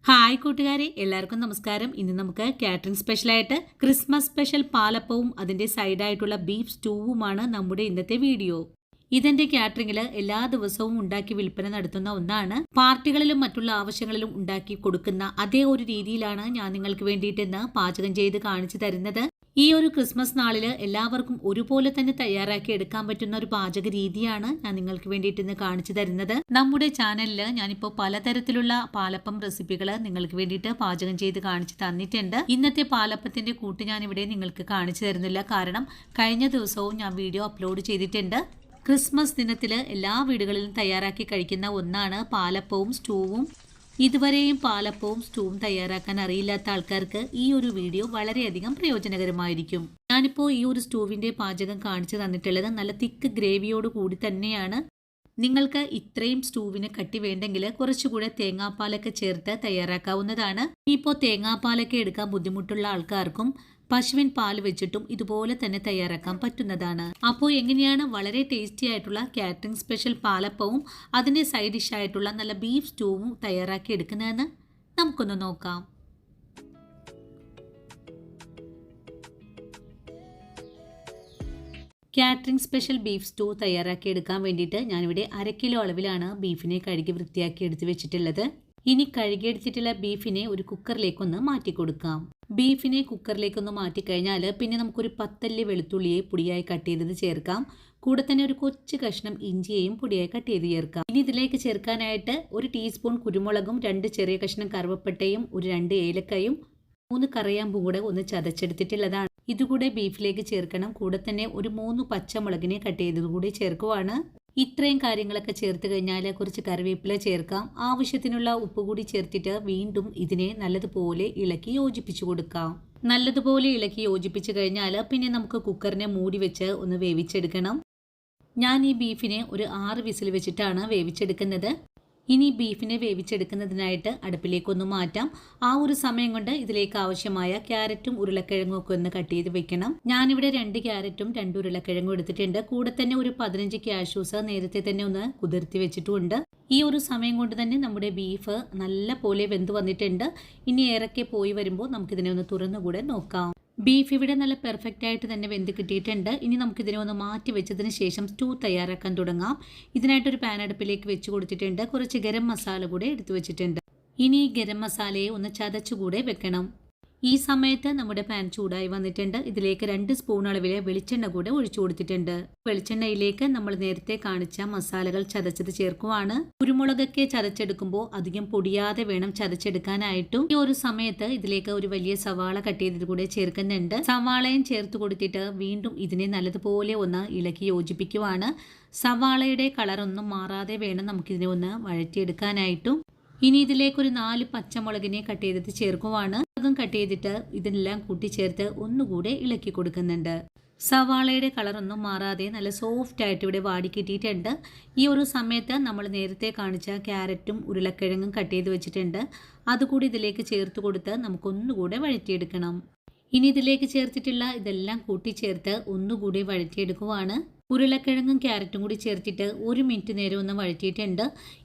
Hi കൂട്ടുകാരെ, എല്ലാവർക്കും നമസ്കാരം. ഇന്ന് നമുക്ക് കാറ്ററിംഗ് സ്പെഷ്യലായിട്ട് ക്രിസ്മസ് സ്പെഷ്യൽ പാലപ്പവും അതിൻ്റെ സൈഡായിട്ടുള്ള ബീഫ് സ്റ്റൂവുമാണ് നമ്മുടെ ഇന്നത്തെ വീഡിയോ. ഇതിന്റെ കാറ്ററിംഗിൽ എല്ലാ ദിവസവും ഉണ്ടാക്കി വിൽപ്പന നടത്തുന്ന ഒന്നാണ്. പാർട്ടികളിലും മറ്റുള്ള ആവശ്യങ്ങളിലും ഉണ്ടാക്കി കൊടുക്കുന്ന അതേ ഒരു രീതിയിലാണ് ഞാൻ നിങ്ങൾക്ക് വേണ്ടിയിട്ട് ഇന്ന് പാചകം ചെയ്ത് കാണിച്ചു തരുന്നത്. ഈ ഒരു ക്രിസ്മസ് നാളില് എല്ലാവർക്കും ഒരുപോലെ തന്നെ തയ്യാറാക്കി എടുക്കാൻ പറ്റുന്ന ഒരു പാചക രീതിയാണ് ഞാൻ നിങ്ങൾക്ക് വേണ്ടിയിട്ട് ഇന്ന് കാണിച്ചു തരുന്നത്. നമ്മുടെ ചാനലിൽ ഞാനിപ്പോൾ പലതരത്തിലുള്ള പാലപ്പം റെസിപ്പികൾ നിങ്ങൾക്ക് വേണ്ടിയിട്ട് പാചകം ചെയ്ത് കാണിച്ചു തന്നിട്ടുണ്ട്. ഇന്നത്തെ പാലപ്പത്തിന്റെ കൂട്ട് ഞാൻ ഇവിടെ നിങ്ങൾക്ക് കാണിച്ചു തരുന്നില്ല, കാരണം കഴിഞ്ഞ ദിവസവും ഞാൻ വീഡിയോ അപ്ലോഡ് ചെയ്തിട്ടുണ്ട്. ക്രിസ്മസ് ദിനത്തില് എല്ലാ വീടുകളിലും തയ്യാറാക്കി കഴിക്കുന്ന ഒന്നാണ് പാലപ്പവും സ്റ്റൂവും. ഇതുവരെയും പാലപ്പവും സ്റ്റൂവും തയ്യാറാക്കാൻ അറിയില്ലാത്ത ആൾക്കാർക്ക് ഈ ഒരു വീഡിയോ വളരെയധികം പ്രയോജനകരമായിരിക്കും. ഞാനിപ്പോൾ ഈ ഒരു സ്റ്റൂവിന്റെ പാചകം കാണിച്ചു തന്നിട്ടുള്ളത് നല്ല തിക്ക് ഗ്രേവിയോട് കൂടി തന്നെയാണ്. നിങ്ങൾക്ക് ഇത്രയും സ്റ്റൂവിന് കട്ടി വേണ്ടെങ്കിൽ കുറച്ചുകൂടെ തേങ്ങാപ്പാലൊക്കെ ചേർത്ത് തയ്യാറാക്കാവുന്നതാണ്. ഇപ്പോൾ തേങ്ങാപ്പാലൊക്കെ എടുക്കാൻ ബുദ്ധിമുട്ടുള്ള ആൾക്കാർക്കും പശുവിൻ പാൽ വെച്ചിട്ടും ഇതുപോലെ തന്നെ തയ്യാറാക്കാൻ പറ്റുന്നതാണ്. അപ്പോൾ എങ്ങനെയാണ് വളരെ ടേസ്റ്റി ആയിട്ടുള്ള കാറ്ററിംഗ് സ്പെഷ്യൽ പാലപ്പവും അതിൻ്റെ സൈഡ് ഡിഷ് ആയിട്ടുള്ള നല്ല ബീഫ് സ്റ്റൂവും തയ്യാറാക്കി എടുക്കുന്നതെന്ന് നമുക്കൊന്ന് നോക്കാം. കാറ്ററിംഗ് സ്പെഷ്യൽ ബീഫ് സ്റ്റൂ തയ്യാറാക്കി എടുക്കാൻ വേണ്ടിയിട്ട് ഞാനിവിടെ 1/2 കിലോ അളവിലാണ് ബീഫിനെ കഴുകി വൃത്തിയാക്കി എടുത്ത് വെച്ചിട്ടുള്ളത്. ഇനി കഴുകിയെടുത്തിട്ടുള്ള ബീഫിനെ ഒരു കുക്കറിലേക്കൊന്ന് മാറ്റി കൊടുക്കാം. ബീഫിനെ കുക്കറിലേക്കൊന്ന് മാറ്റിക്കഴിഞ്ഞാൽ പിന്നെ നമുക്കൊരു 10 അല്ലി വെളുത്തുള്ളിയെ പൊടിയായി കട്ട് ചെയ്തത് ചേർക്കാം. കൂടെ തന്നെ ഒരു കൊച്ചു കഷ്ണം ഇഞ്ചിയെയും പൊടിയായി കട്ട് ചെയ്ത് ചേർക്കാം. ഇനി ഇതിലേക്ക് ചേർക്കാനായിട്ട് 1 ടീസ്പൂൺ കുരുമുളകും 2 ചെറിയ കഷ്ണം കറുവപ്പട്ടയും 2 ഏലക്കയും 3 കറിയാമ്പും കൂടെ ഒന്ന് ചതച്ചെടുത്തിട്ടുള്ളതാണ്. ഇതുകൂടെ ബീഫിലേക്ക് ചേർക്കണം. കൂടെ തന്നെ ഒരു 3 പച്ചമുളകിനെ കട്ട് ചെയ്തത് കൂടി ചേർക്കുവാണ്. ഇത്രയും കാര്യങ്ങളൊക്കെ ചേർത്ത് കഴിഞ്ഞാൽ കുറച്ച് കറിവേപ്പില ചേർക്കാം. ആവശ്യത്തിനുള്ള ഉപ്പ് കൂടി ചേർത്തിട്ട് വീണ്ടും ഇതിനെ നല്ലതുപോലെ ഇളക്കി യോജിപ്പിച്ചു കൊടുക്കാം. നല്ലതുപോലെ ഇളക്കി യോജിപ്പിച്ചു കഴിഞ്ഞാൽ പിന്നെ നമുക്ക് കുക്കറിനെ മൂടി വെച്ച് ഒന്ന് വേവിച്ചെടുക്കണം. ഞാൻ ഈ ബീഫിനെ ഒരു 6 വിസിൽ വെച്ചിട്ടാണ് വേവിച്ചെടുക്കുന്നത്. ഇനി ബീഫിനെ വേവിച്ചെടുക്കുന്നതിനായിട്ട് അടുപ്പിലേക്കൊന്ന് മാറ്റാം. ആ ഒരു സമയം കൊണ്ട് ഇതിലേക്ക് ആവശ്യമായ ക്യാരറ്റും ഉരുളക്കിഴങ്ങും ഒക്കെ ഒന്ന് കട്ട് ചെയ്ത് വെക്കണം. ഞാനിവിടെ 2 ക്യാരറ്റും 2 ഉരുളക്കിഴങ്ങും എടുത്തിട്ടുണ്ട്. കൂടെ തന്നെ ഒരു 15 കാഷ്യൂസ് നേരത്തെ തന്നെ ഒന്ന് കുതിർത്തി വെച്ചിട്ടുണ്ട്. ഈ ഒരു സമയം കൊണ്ട് തന്നെ നമ്മുടെ ബീഫ് നല്ല പോലെ വെന്ത് വന്നിട്ടുണ്ട്. ഇനി ഏറെക്കെ പോയി വരുമ്പോൾ നമുക്കിതിനെ ഒന്ന് തുറന്നുകൂടെ നോക്കാം. ബീഫ് ഇവിടെ നല്ല പെർഫെക്റ്റ് ആയിട്ട് തന്നെ വെന്ത് കിട്ടിയിട്ടുണ്ട്. ഇനി നമുക്കിതിനെ ഒന്ന് മാറ്റി വെച്ചതിന് ശേഷം സ്റ്റൂ തയ്യാറാക്കാൻ തുടങ്ങാം. ഇതിനായിട്ടൊരു പാൻ അടുപ്പിലേക്ക് വെച്ച് കൊടുത്തിട്ടുണ്ട്. കുറച്ച് ഗരം മസാല കൂടെ എടുത്തു വെച്ചിട്ടുണ്ട്. ഇനി ഗരം മസാലയെ ഒന്ന് ചതച്ചുകൂടെ വെക്കണം. ഈ സമയത്ത് നമ്മുടെ പാൻ ചൂടായി വന്നിട്ടുണ്ട്. ഇതിലേക്ക് 2 സ്പൂൺ അളവിലെ വെളിച്ചെണ്ണ കൂടെ ഒഴിച്ചു കൊടുത്തിട്ടുണ്ട്. വെളിച്ചെണ്ണയിലേക്ക് നമ്മൾ നേരത്തെ കാണിച്ച മസാലകൾ ചതച്ചത് ചേർക്കുവാണ്. കുരുമുളകൊക്കെ ചതച്ചെടുക്കുമ്പോൾ അധികം പൊടിയാതെ വേണം ചതച്ചെടുക്കാനായിട്ടും. ഈ ഒരു സമയത്ത് ഇതിലേക്ക് ഒരു വലിയ സവാള കട്ട് ചെയ്തത് കൂടെ ചേർക്കുന്നുണ്ട്. സവാളയും ചേർത്ത് കൊടുത്തിട്ട് വീണ്ടും ഇതിനെ നല്ലതുപോലെ ഒന്ന് ഇളക്കി യോജിപ്പിക്കുവാണ്. സവാളയുടെ കളറൊന്നും മാറാതെ വേണം നമുക്കിതിനെ ഒന്ന് വഴറ്റിയെടുക്കാനായിട്ടും. ഇനി ഇതിലേക്ക് ഒരു 4 പച്ചമുളകിനെ കട്ട് ചെയ്തിട്ട് ചേർക്കുവാണ്. കട്ട് ചെയ്തിട്ട് ഇതെല്ലാം കൂട്ടിച്ചേർത്ത് ഒന്നുകൂടെ ഇളക്കി കൊടുക്കുന്നുണ്ട്. സവാളയുടെ കളറൊന്നും മാറാതെ നല്ല സോഫ്റ്റ് ആയിട്ട് ഇവിടെ വാടി കിട്ടിയിട്ടുണ്ട്. ഈ ഒരു സമയത്ത് നമ്മൾ നേരത്തെ കാണിച്ച ക്യാരറ്റും ഉരുളക്കിഴങ്ങും കട്ട് ചെയ്ത് വെച്ചിട്ടുണ്ട്. അതുകൂടി ഇതിലേക്ക് ചേർത്ത് കൊടുത്ത് നമുക്കൊന്നുകൂടെ വഴറ്റിയെടുക്കണം. ഇനി ഇതിലേക്ക് ചേർത്തിട്ടുള്ള ഇതെല്ലാം കൂട്ടിച്ചേർത്ത് ഒന്നുകൂടി വഴറ്റിയെടുക്കുവാണ്. ഉരുളക്കിഴങ്ങും ക്യാരറ്റും കൂടി ചേർത്തിട്ട് 1 മിനിറ്റ് നേരം ഒന്ന് വഴറ്റിയിട്ടുണ്ട്.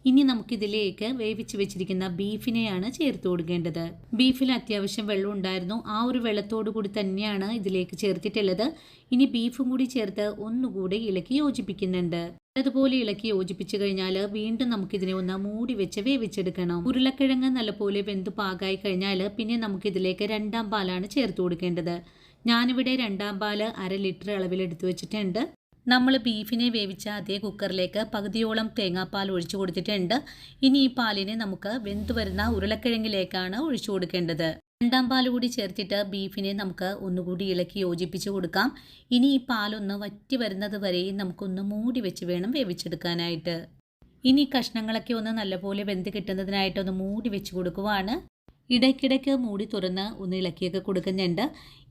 ഇനി നമുക്കിതിലേക്ക് വേവിച്ച് വെച്ചിരിക്കുന്ന ബീഫിനെയാണ് ചേർത്ത് കൊടുക്കേണ്ടത്. ബീഫിൽ അത്യാവശ്യം വെള്ളം ഉണ്ടായിരുന്നു. ആ ഒരു വെള്ളത്തോടു കൂടി തന്നെയാണ് ഇതിലേക്ക് ചേർത്തിട്ടുള്ളത്. ഇനി ബീഫും കൂടി ചേർത്ത് ഒന്നുകൂടി ഇളക്കി യോജിപ്പിക്കുന്നുണ്ട്. അതുപോലെ ഇളക്കി യോജിപ്പിച്ചു കഴിഞ്ഞാൽ വീണ്ടും നമുക്കിതിനെ ഒന്ന് മൂടി വെച്ച് വേവിച്ചെടുക്കണം. ഉരുളക്കിഴങ്ങ് നല്ലപോലെ വെന്ത് പാകമായി കഴിഞ്ഞാൽ പിന്നെ നമുക്കിതിലേക്ക് 2ാം പാലാണ് ചേർത്ത് കൊടുക്കേണ്ടത്. ഞാനിവിടെ 2ാം പാല് 1/2 ലിറ്റർ അളവിൽ എടുത്തു വെച്ചിട്ടുണ്ട്. നമ്മൾ ബീഫിനെ വേവിച്ച അതേ കുക്കറിലേക്ക് പകുതിയോളം തേങ്ങാപ്പാൽ ഒഴിച്ചു കൊടുത്തിട്ടുണ്ട്. ഇനി ഈ പാലിനെ നമുക്ക് വെന്തു വരുന്ന ഉരുളക്കിഴങ്ങിലേക്കാണ് ഒഴിച്ചു കൊടുക്കേണ്ടത്. 2ാം പാൽ കൂടി ചേർത്തിട്ട് ബീഫിനെ നമുക്ക് ഒന്നുകൂടി ഇളക്കി യോജിപ്പിച്ച് കൊടുക്കാം. ഇനി ഈ പാലൊന്ന് വറ്റി വരുന്നത് വരെയും നമുക്കൊന്ന് മൂടി വെച്ച് വേണം വേവിച്ചെടുക്കാനായിട്ട്. ഇനി കഷ്ണങ്ങളൊക്കെ ഒന്ന് നല്ലപോലെ വെന്ത് കിട്ടുന്നതിനായിട്ട് ഒന്ന് മൂടി വെച്ച് കൊടുക്കുവാണ്. ഇടയ്ക്കിടയ്ക്ക് മൂടി തുറന്ന് ഒന്ന് ഇളക്കിയൊക്കെ കൊടുക്കുന്നുണ്ട്.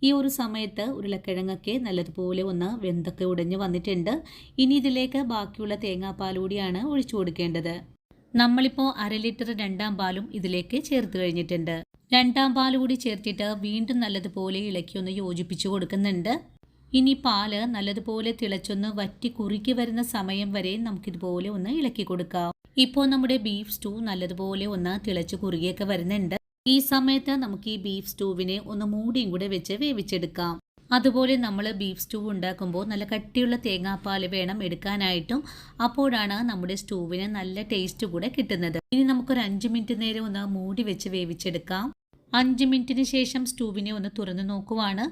ഈ ഒരു സമയത്ത് ഉരുളക്കിഴങ്ങൊക്കെ നല്ലതുപോലെ ഒന്ന് വെന്തൊക്കെ ഉടഞ്ഞ് വന്നിട്ടുണ്ട്. ഇനി ഇതിലേക്ക് ബാക്കിയുള്ള തേങ്ങാപ്പാൽ കൂടിയാണ് ഒഴിച്ചു കൊടുക്കേണ്ടത്. നമ്മളിപ്പോൾ 1/2 ലിറ്റർ 2ാം പാലും ഇതിലേക്ക് ചേർത്ത് കഴിഞ്ഞിട്ടുണ്ട്. 2ാം പാൽ കൂടി ചേർത്തിട്ട് വീണ്ടും നല്ലതുപോലെ ഇളക്കി ഒന്ന് യോജിപ്പിച്ചു കൊടുക്കുന്നുണ്ട്. ഇനി പാല് നല്ലതുപോലെ തിളച്ചൊന്ന് വറ്റി കുറുക്കി വരുന്ന സമയം വരെ നമുക്കിതുപോലെ ഒന്ന് ഇളക്കി കൊടുക്കാം. ഇപ്പോൾ നമ്മുടെ ബീഫ് സ്റ്റൂ നല്ലതുപോലെ ഒന്ന് തിളച്ച് കുറുകിയൊക്കെ വരുന്നുണ്ട്. ഈ സമയത്ത് നമുക്ക് ഈ ബീഫ് സ്റ്റൂവിനെ ഒന്ന് മൂടിയും കൂടെ വെച്ച് വേവിച്ചെടുക്കാം. അതുപോലെ നമ്മൾ ബീഫ് സ്റ്റൂ ഉണ്ടാക്കുമ്പോൾ നല്ല കട്ടിയുള്ള തേങ്ങാപ്പാൽ വേണം എടുക്കാനായിട്ടും. അപ്പോഴാണ് നമ്മുടെ സ്റ്റൂവിന് നല്ല ടേസ്റ്റ് കൂടെ കിട്ടുന്നത്. ഇനി നമുക്കൊരു 5 മിനിറ്റ് നേരം ഒന്ന് മൂടി വെച്ച് വേവിച്ചെടുക്കാം. 5 മിനിറ്റിന് ശേഷം സ്റ്റൂവിനെ ഒന്ന് തുറന്ന് നോക്കുവാണ്.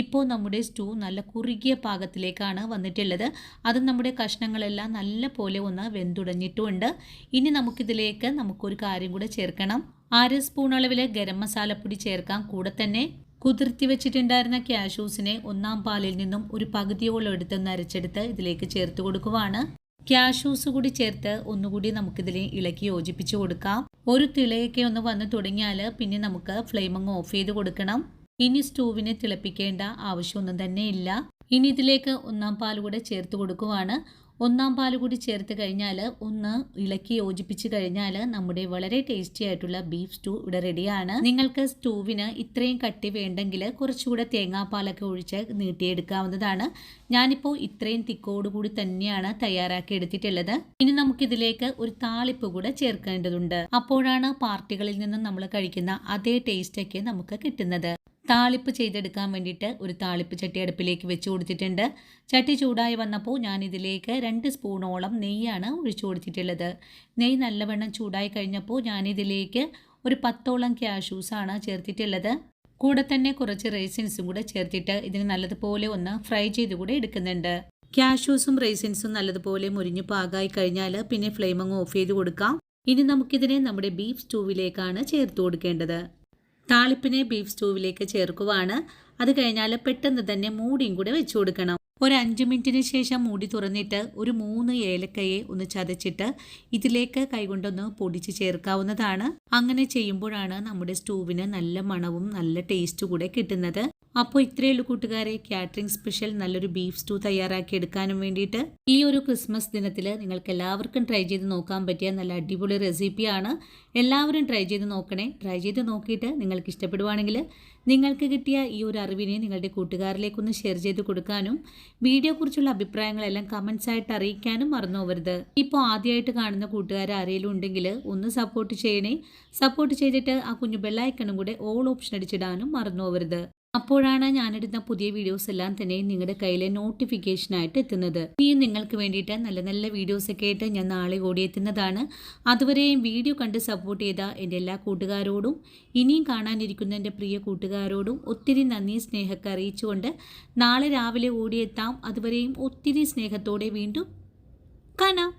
ഇപ്പോൾ നമ്മുടെ സ്റ്റൂ നല്ല കുറുകിയ പാകത്തിലേക്കാണ് വന്നിട്ടുള്ളത്. അത് നമ്മുടെ കഷ്ണങ്ങളെല്ലാം നല്ല പോലെ ഒന്ന് വെന്തുടഞ്ഞിട്ടുമുണ്ട്. ഇനി നമുക്കൊരു കാര്യം കൂടെ ചേർക്കണം. 1/2 സ്പൂൺ അളവിൽ ഗരം മസാലപ്പൊടി ചേർക്കാം. കൂടെ തന്നെ കുതിർത്തി വെച്ചിട്ടുണ്ടായിരുന്ന ക്യാഷ്യൂസിനെ 1-ാം പാലിൽ നിന്നും ഒരു പകുതിയോളം എടുത്ത് നരച്ചെടുത്ത് ഇതിലേക്ക് ചേർത്ത് കൊടുക്കുവാണ്. ക്യാഷ്യൂസ് കൂടി ചേർത്ത് ഒന്നുകൂടി നമുക്കിതിൽ ഇളക്കി യോജിപ്പിച്ച് കൊടുക്കാം. ഒരു തിളയൊക്കെ ഒന്ന് വന്ന് തുടങ്ങിയാൽ പിന്നെ നമുക്ക് ഫ്ലെയിം അങ്ങ് ഓഫ് ചെയ്ത് കൊടുക്കണം. ഇനി സ്റ്റൂവിനെ തിളപ്പിക്കേണ്ട ആവശ്യമൊന്നും തന്നെ ഇല്ല. ഇനി ഇതിലേക്ക് 1-ാം പാൽ കൂടെ ചേർത്ത് കൊടുക്കുവാണ്. 1-ാം പാൽ കൂടി ചേർത്ത് കഴിഞ്ഞാൽ ഒന്ന് ഇളക്കി യോജിപ്പിച്ച് കഴിഞ്ഞാൽ നമ്മുടെ വളരെ ടേസ്റ്റി ആയിട്ടുള്ള ബീഫ് സ്റ്റൂ ഇവിടെ റെഡിയാണ്. നിങ്ങൾക്ക് സ്റ്റൂവിന് ഇത്രയും കട്ടി വേണ്ടെങ്കിൽ കുറച്ചുകൂടെ തേങ്ങാപ്പാലൊക്കെ ഒഴിച്ച് നീട്ടിയെടുക്കാവുന്നതാണ്. ഞാനിപ്പോൾ ഇത്രയും തിക്കോടുകൂടി തന്നെയാണ് തയ്യാറാക്കി എടുത്തിട്ടുള്ളത്. ഇനി നമുക്കിതിലേക്ക് ഒരു താളിപ്പ് കൂടെ ചേർക്കേണ്ടതുണ്ട്. അപ്പോഴാണ് പാർട്ടികളിൽ നിന്നും നമ്മൾ കഴിക്കുന്ന അതേ ടേസ്റ്റൊക്കെ നമുക്ക് കിട്ടുന്നത്. താളിപ്പ് ചെയ്തെടുക്കാൻ വേണ്ടിയിട്ട് ഒരു താളിപ്പ് ചട്ടി അടുപ്പിലേക്ക് വെച്ച് കൊടുത്തിട്ടുണ്ട്. ചട്ടി ചൂടായി വന്നപ്പോൾ ഞാനിതിലേക്ക് 2 സ്പൂണോളം നെയ്യാണ് ഒഴിച്ചു കൊടുത്തിട്ടുള്ളത്. നെയ്യ് നല്ലവണ്ണം ചൂടായി കഴിഞ്ഞപ്പോൾ ഞാനിതിലേക്ക് ഒരു 10ഓളം ക്യാഷ്യൂസാണ് ചേർത്തിട്ടുള്ളത്. കൂടെ തന്നെ കുറച്ച് റൈസിൻസും കൂടെ ചേർത്തിട്ട് ഇതിന് നല്ലതുപോലെ ഒന്ന് ഫ്രൈ ചെയ്ത് കൂടെ എടുക്കുന്നുണ്ട്. ക്യാഷ്യൂസും റൈസിൻസും നല്ലതുപോലെ മുരിഞ്ഞ് പാകമായി കഴിഞ്ഞാൽ പിന്നെ ഫ്ലെയിം അങ്ങ് ഓഫ് ചെയ്ത് കൊടുക്കാം. ഇനി നമുക്കിതിനെ നമ്മുടെ ബീഫ് സ്റ്റൂവിലേക്കാണ് ചേർത്ത് കൊടുക്കേണ്ടത്. താളിപ്പിനെ ബീഫ് സ്റ്റൂവിലേക്ക് ചേർക്കുവാണ്. അത് കഴിഞ്ഞാൽ പെട്ടെന്ന് തന്നെ മൂടിയും കൂടെ വെച്ച് കൊടുക്കണം. ഒരു 5 മിനിറ്റിന് ശേഷം മൂടി തുറന്നിട്ട് ഒരു 3 ഏലക്കയെ ഒന്ന് ചതച്ചിട്ട് ഇതിലേക്ക് കൈകൊണ്ടൊന്ന് പൊടിച്ച് ചേർക്കാവുന്നതാണ്. അങ്ങനെ ചെയ്യുമ്പോഴാണ് നമ്മുടെ സ്റ്റൂവിന് നല്ല മണവും നല്ല ടേസ്റ്റ് കൂടെ കിട്ടുന്നത്. അപ്പോൾ ഇത്രയേ ഉള്ളൂ കൂട്ടുകാരെ, കാറ്ററിംഗ് സ്പെഷ്യൽ നല്ലൊരു ബീഫ് സ്റ്റൂ തയ്യാറാക്കി എടുക്കാനും വേണ്ടിയിട്ട്. ഈ ഒരു ക്രിസ്മസ് ദിനത്തിൽ നിങ്ങൾക്ക് എല്ലാവർക്കും ട്രൈ ചെയ്ത് നോക്കാൻ പറ്റിയ നല്ല അടിപൊളി റെസിപ്പിയാണ്. എല്ലാവരും ട്രൈ ചെയ്ത് നോക്കണേ. ട്രൈ ചെയ്ത് നോക്കിയിട്ട് നിങ്ങൾക്ക് ഇഷ്ടപ്പെടുവാണെങ്കിൽ നിങ്ങൾക്ക് കിട്ടിയ ഈ ഒരു അറിവിനെ നിങ്ങളുടെ കൂട്ടുകാരിലേക്കൊന്ന് ഷെയർ ചെയ്ത് കൊടുക്കാനും വീഡിയോയെക്കുറിച്ചുള്ള അഭിപ്രായങ്ങളെല്ലാം കമൻസ് ആയിട്ട് അറിയിക്കാനും മറന്നു പോകരുത്. ഇപ്പോൾ ആദ്യമായിട്ട് കാണുന്ന കൂട്ടുകാർ ആരെങ്കിലും ഉണ്ടെങ്കിൽ ഒന്ന് സപ്പോർട്ട് ചെയ്യണേ. സപ്പോർട്ട് ചെയ്തിട്ട് ആ കുഞ്ഞു ബെല്ലൈക്കണും കൂടെ ഓൾ ഓപ്ഷൻ അടിച്ചിടാനും മറന്നു പോകരുത്. അപ്പോഴാണ് ഞാനിടുന്ന പുതിയ വീഡിയോസ് എല്ലാം തന്നെ നിങ്ങളുടെ കയ്യിലെ നോട്ടിഫിക്കേഷനായിട്ട് എത്തുന്നത്. ഇനിയും നിങ്ങൾക്ക് വേണ്ടിയിട്ട് നല്ല നല്ല വീഡിയോസൊക്കെ ആയിട്ട് ഞാൻ നാളെ ഓടിയെത്തുന്നതാണ്. അതുവരെയും വീഡിയോ കണ്ട് സപ്പോർട്ട് ചെയ്ത എൻ്റെ എല്ലാ കൂട്ടുകാരോടും ഇനിയും കാണാനിരിക്കുന്ന എൻ്റെ പ്രിയ കൂട്ടുകാരോടും ഒത്തിരി നന്ദി സ്നേഹമൊക്കെ അറിയിച്ചുകൊണ്ട് നാളെ രാവിലെ ഓടിയെത്താം. അതുവരെയും ഒത്തിരി സ്നേഹത്തോടെ വീണ്ടും കാണാം.